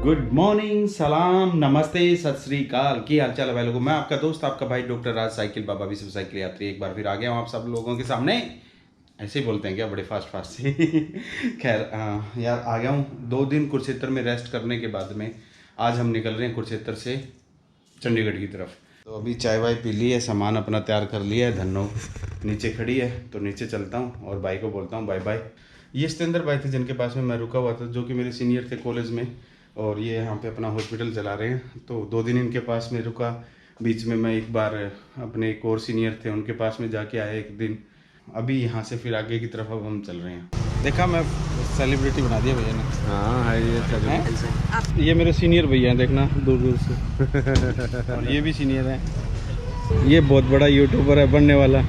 Good morning, सलाम, नमस्ते, सत श्री अकाल। की हाल चाल है भाई लोगों। मैं आपका दोस्त, आपका भाई डॉक्टर राज साइकिल बाबा विश्व साइकिल यात्री एक बार फिर आ गया हूँ आप सब लोगों के सामने। ऐसे ही बोलते हैं क्या, बड़े फास्ट फास्ट से। खैर यार आ गया हूँ 2 दिन कुरुक्षेत्र में रेस्ट करने के बाद में। आज हम निकल रहे हैं कुरुक्षेत्र से चंडीगढ़ की तरफ। तो अभी चाय वाय पी ली है, सामान अपना तैयार कर लिया है। धन्नो नीचे खड़ी है तो नीचे चलता हूँ और भाई को बोलता हूँ बाय बाय। ये सतेंद्र भाई थे जिनके पास में मैं रुका हुआ था, जो कि मेरे सीनियर थे कॉलेज में, और ये यहाँ पे अपना हॉस्पिटल चला रहे हैं। तो 2 दिन इनके पास में रुका। बीच में मैं एक बार अपने एक और सीनियर थे उनके पास में जाके आया एक दिन। अभी यहाँ से फिर आगे की तरफ अब हम चल रहे हैं। देखा, मैं सेलिब्रिटी बना दिया भैया ने। हाँ है ये ये मेरे सीनियर भैया हैं, देखना दूर दूर से। और ये भी सीनियर हैं। ये बहुत बड़ा यूट्यूबर है बनने वाला।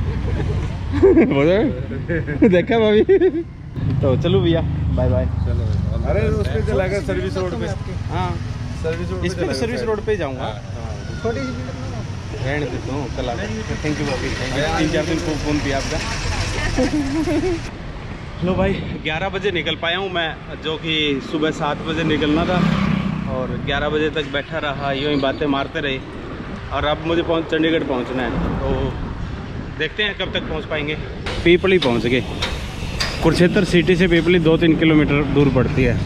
देखा भाभी। तो चलो भैया, बाय बाय। चलो। अरे उस पे चला गया सर्विस रोड पे। हाँ, सर्विस रोड इस पे सर्विस रोड पे जाऊँगा। छोटी रहने देता हूँ, कल आता हूँ। थैंक यू भाभी, 3-4 दिन को फ़ोन किया आपका। लो भाई, 11 बजे निकल पाया हूँ मैं, जो कि सुबह 7 बजे निकलना था। और 11 बजे तक बैठा रहा, यूँ ही बातें मारते रहे। और अब मुझे चंडीगढ़ पहुँचना है, तो देखते हैं कब तक पहुँच पाएंगे। पीपली पहुँच गए। कुरुक्षेत्र सिटी से पीपली 2-3 किलोमीटर दूर पड़ती है।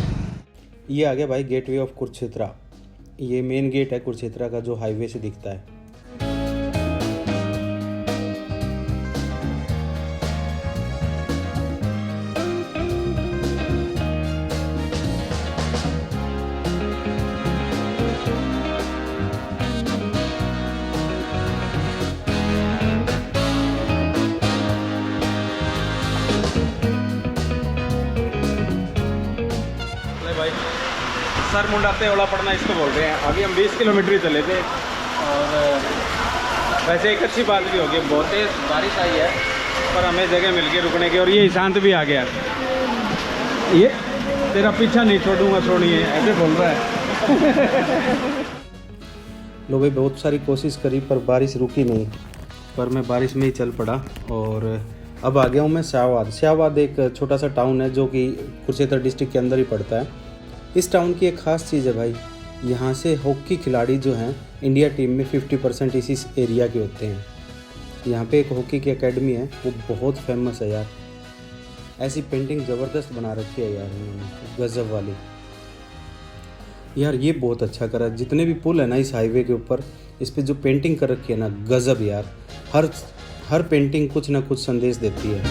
ये आ गया भाई गेटवे ऑफ कुरुक्षेत्र। ये मेन गेट है कुरुक्षेत्र का, जो हाईवे से दिखता है। भाई सर मुंडाते ओला पड़ना इसको बोल रहे हैं। अभी हम 20 किलोमीटर ही चले थे। और वैसे एक अच्छी बात भी होगी, बहुत तेज बारिश आई है पर हमें जगह मिल गई रुकने की। और ये ईशांत भी आ गया। ये तेरा पीछा नहीं छोड़ूंगा, छोड़िए, ऐसे बोल रहा है। लो भाई, बहुत सारी कोशिश करी पर बारिश रुकी नहीं, पर मैं बारिश में ही चल पड़ा। और अब आ गया हूँ मैं शाहबाद। शाहबाद एक छोटा सा टाउन है जो कि कुरुक्षेत्र डिस्ट्रिक्ट के अंदर ही पड़ता है। इस टाउन की एक ख़ास चीज़ है भाई, यहाँ से हॉकी खिलाड़ी जो हैं इंडिया टीम में 50% इसी एरिया के होते हैं। यहाँ पे एक हॉकी की एकेडमी है, वो बहुत फेमस है यार। ऐसी पेंटिंग ज़बरदस्त बना रखी है यार इन्होंने, गजब वाली। यार ये बहुत अच्छा करा, जितने भी पुल है ना इस हाईवे के ऊपर, इस पर जो पेंटिंग कर रखी है ना, गजब यार। हर पेंटिंग कुछ ना कुछ संदेश देती है।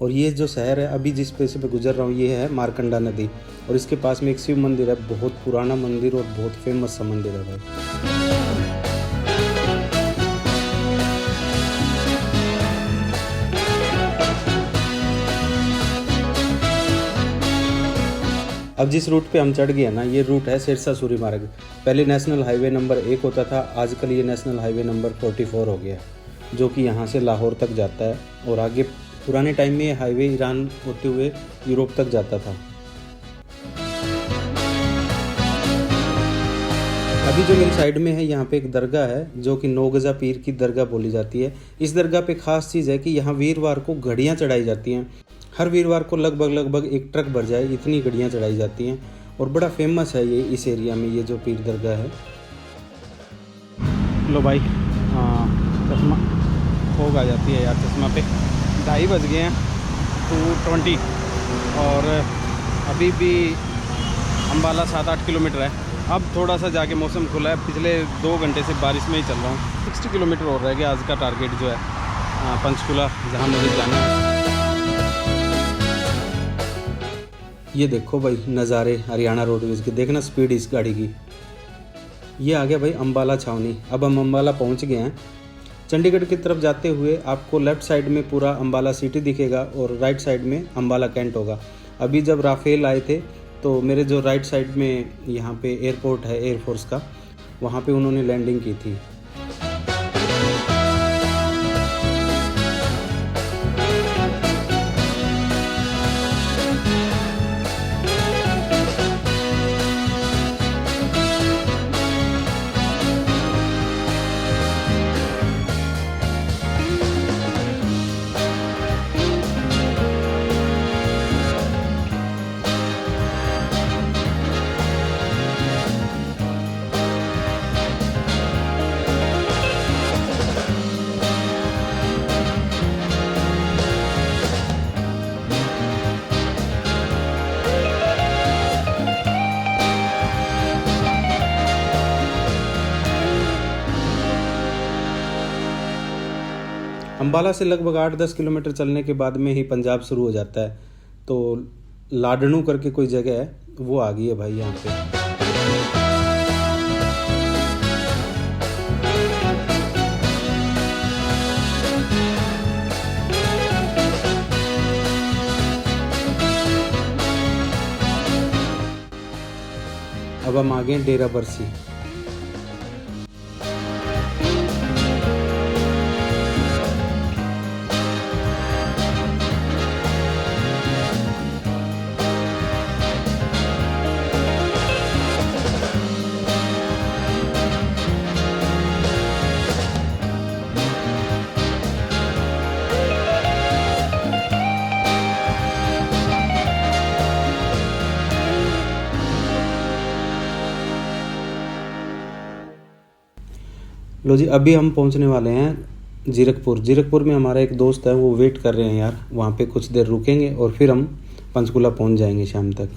और ये जो शहर है, अभी जिस पैसे पे गुजर रहा हूँ, ये है मारकंडा नदी। और इसके पास में एक शिव मंदिर है, बहुत पुराना मंदिर और बहुत फेमस सा मंदिर है भाई। अब जिस रूट पे हम चढ़ गए ना, ये रूट है सिरसा सूरी मार्ग। पहले नेशनल हाईवे नंबर 1 होता था, आजकल ये नेशनल हाईवे नंबर 44 हो गया, जो कि यहाँ से लाहौर तक जाता है। और आगे पुराने टाइम में ये हाईवे ईरान होते हुए यूरोप तक जाता था। अभी जो मेरी साइड में है, यहाँ पे एक दरगाह है जो कि 9 गजा पीर की दरगाह बोली जाती है। इस दरगाह पे खास चीज़ है कि यहाँ वीरवार को घड़ियाँ चढ़ाई जाती हैं। हर वीरवार को लगभग एक ट्रक भर जाए इतनी घड़ियाँ चढ़ाई जाती हैं। और बड़ा फेमस है ये इस एरिया में, ये जो पीर दरगाह है। लो भाई, चश्मा फोग आ जाती है यार चश्मा पे। 2:30 बज गए हैं, 2:20। और अभी भी अम्बाला 7-8 किलोमीटर है। अब थोड़ा सा जाके मौसम खुला है। पिछले 2 घंटे से बारिश में ही चल रहा हूँ। 60 किलोमीटर और रह गया आज का टारगेट जो है, पंचकुला, जहाँ मुझे जाना है। ये देखो भाई नज़ारे हरियाणा रोडवेज के, देखना स्पीड इस गाड़ी की। ये आ गया भाई अम्बाला छावनी। अब हम अम्बाला पहुँच गए हैं। चंडीगढ़ की तरफ जाते हुए आपको लेफ़्ट साइड में पूरा अम्बाला सिटी दिखेगा और राइट साइड में अम्बाला कैंट होगा। अभी जब राफेल आए थे तो मेरे जो राइट साइड में यहाँ पे एयरपोर्ट है एयरफोर्स का, वहाँ पे उन्होंने लैंडिंग की थी। अम्बाला से लगभग 8-10 किलोमीटर चलने के बाद में ही पंजाब शुरू हो जाता है। तो लाडनू करके कोई जगह है, वो आ गई है भाई यहाँ पे। अब हम आ गए डेरा बरसी। लो जी, अभी हम पहुंचने वाले हैं जीरकपुर। जीरकपुर में हमारा एक दोस्त है, वो वेट कर रहे हैं यार। वहाँ पे कुछ देर रुकेंगे और फिर हम पंचकुला पहुंच जाएंगे शाम तक।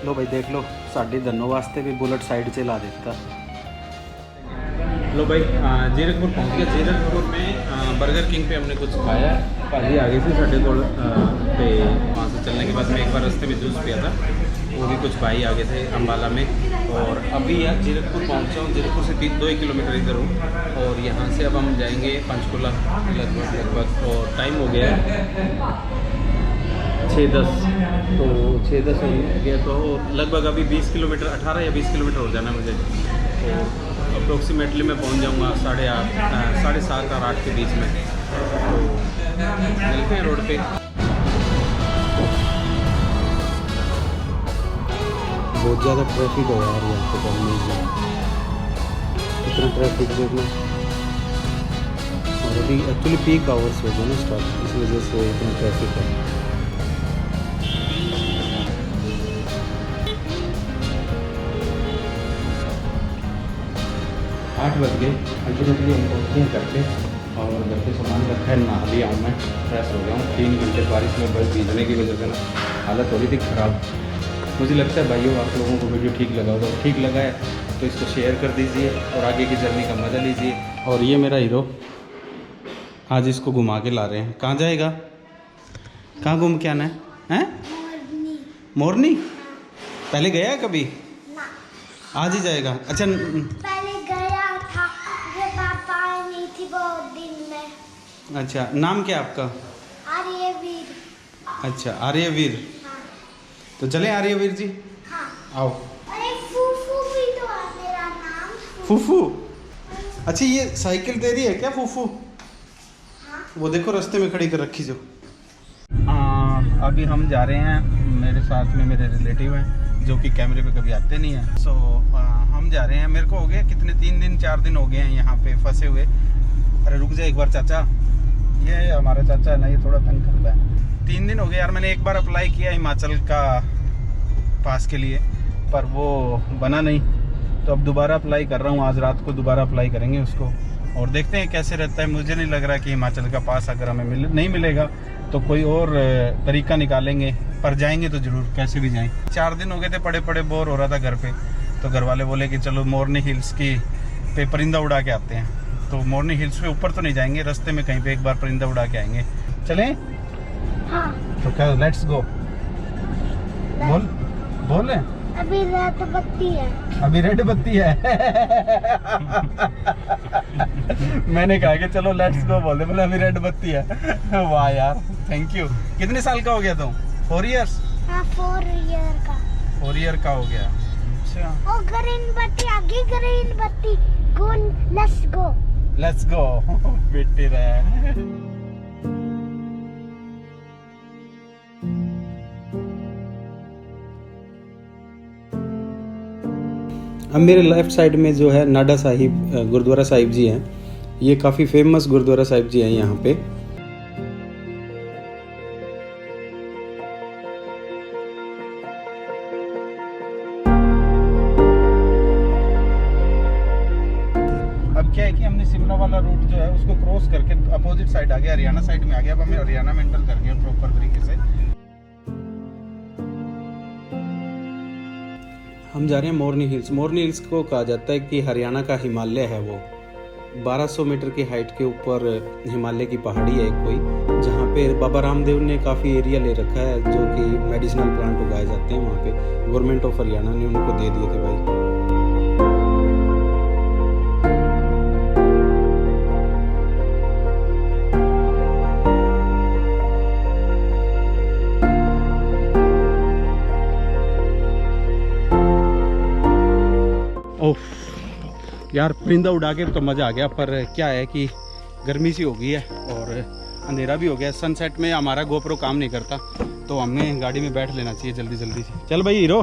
लो भाई देख लो, साड़ी धनों वास्ते भी बुलेट साइड से ला देता। लो भाई जीरकपुर पहुंच गए। जीरकपुर में बर्गर किंग पे हमने कुछ खाया। भाजी आगे से साढ़े को पे वहाँ से चलने के बाद में एक बार रास्ते में जूस पिया था, वो भी कुछ भाई आगे थे अम्बाला में। और अभी यार जीरकपुर पहुँचा हूँ। जीरकपुर से 2 किलोमीटर इधर हूँ और यहाँ से अब हम जाएंगे पंचकुला लगभग। और टाइम हो गया है 6:10, तो 6:10 हो गया। तो लगभग अभी 20 किलोमीटर 18 या 20 किलोमीटर हो जाना मुझे। तो अप्रोक्सीमेटली मैं पहुंच जाऊंगा 8:30 7:30 और 8 के बीच में। तो मिलते हैं रोड पे। बहुत ज़्यादा ट्रैफिक हो यार यहाँ पे करने में, इतना ट्रैफिक देखना। और अभी एक्चुअली पीक आवर्स हो गए ना स्टार्ट, इस वजह से इतना ट्रैफिक है। 8 बज गए। अल्टीमेटली हम पहुँचते हैं घर पे और घर पे सामान रखा है। नहा लिया हूँ मैं, फ्रेश हो गया हूँ। 3 घंटे बारिश में बस भीगने की वजह से ना हालत हो रही थी ख़राब। मुझे लगता है भाइयों आप लोगों को वीडियो ठीक लगा होगा। ठीक लगा है तो इसको शेयर कर दीजिए और आगे की जर्नी का मज़ा लीजिए। और ये मेरा हीरो, आज इसको घुमा के ला रहे हैं। कहाँ जाएगा, कहाँ घूम के आना है? मोरनी पहले गया है कभी? आज ही जाएगा। अच्छा अच्छा, नाम क्या आपका? आर्यवीर। अच्छा आर्यवीर। हाँ। तो चलें आर्यवीर जी। हाँ। आओ। अरे फूफू भी तो है मेरा नाम। फूफू? अच्छा ये साइकिल तेरी है क्या फूफू? हाँ। वो देखो रास्ते में खड़ी कर रखी जो। अभी हम जा रहे हैं, मेरे साथ में मेरे रिलेटिव हैं जो कि कैमरे पे कभी आते नहीं हैं। सो हम जा रहे हैं। मेरे को हो गए कितने 3 दिन 4 दिन हो गए हैं यहाँ पे फंसे हुए। अरे रुक जाए एक बार चाचा, ये हमारा चाचा है ना, ये थोड़ा तंग करता है। 3 दिन हो गए यार। मैंने एक बार अप्लाई किया हिमाचल का पास के लिए, पर वो बना नहीं। तो अब दोबारा अप्लाई कर रहा हूँ। आज रात को दोबारा अप्लाई करेंगे उसको और देखते हैं कैसे रहता है। मुझे नहीं लग रहा कि हिमाचल का पास अगर हमें नहीं मिलेगा तो कोई और तरीका निकालेंगे, पर जाएंगे तो ज़रूर, कैसे भी जाएं। 4 दिन हो गए थे, पड़े पड़े बोर हो रहा था घर पे। तो घर वाले बोले कि चलो मोरनी हिल्स की पे परिंदा उड़ा के आते हैं। तो मोरनी हिल्स पे ऊपर तो नहीं जाएंगे, रास्ते में कहीं पे एक बार परिंदा उड़ा के आएंगे। चलें? हाँ। तो क्या, लेट्स गो। बोल रहे? अभी रेड बत्ती है। अभी रेड बत्ती है। मैंने कहा कि चलो लेट्स गो बोले, बोले अभी रेड बत्ती है। वाह यार, थैंक यू। कितने साल का हो गया तुम? 4 इयर्स? हाँ 4 ईयर का। 4 ईयर का हो गया। अच्छा। ओ ग्रीन बत्ती आगे, ग्रीन बत्ती। गो, लेट्स गो। Let's go. बेटे रहे। अब मेरे लेफ़्ट साइड में जो है नाडा साहिब गुरुद्वारा साहिब जी हैं। ये काफ़ी फेमस गुरुद्वारा साहिब जी हैं यहाँ पे। अब क्या है कि हमने शिमला वाला रूट जो है उसको क्रॉस करके अपोजिट साइड आ गया, हरियाणा साइड में आ गया। अब हमें हरियाणा में एंटर कर गया प्रॉपर तरीके से। हम जा रहे हैं मोरनी हिल्स। मोरनी हिल्स को कहा जाता है कि हरियाणा का हिमालय है। वो 1200 मीटर की हाइट के ऊपर हिमालय की पहाड़ी है कोई, जहाँ पे बाबा रामदेव ने काफ़ी एरिया ले रखा है जो कि मेडिसिनल प्लांट उगाए जाते हैं वहाँ पे। गवर्नमेंट ऑफ हरियाणा ने उनको दे दिए थे भाई। ओह यार, परिंदा उड़ा के तो मज़ा आ गया, पर क्या है कि गर्मी सी हो गई है और अंधेरा भी हो गया। सनसेट में हमारा गोप्रो काम नहीं करता, तो हमने गाड़ी में बैठ लेना चाहिए जल्दी जल्दी से। चल भाई हीरो।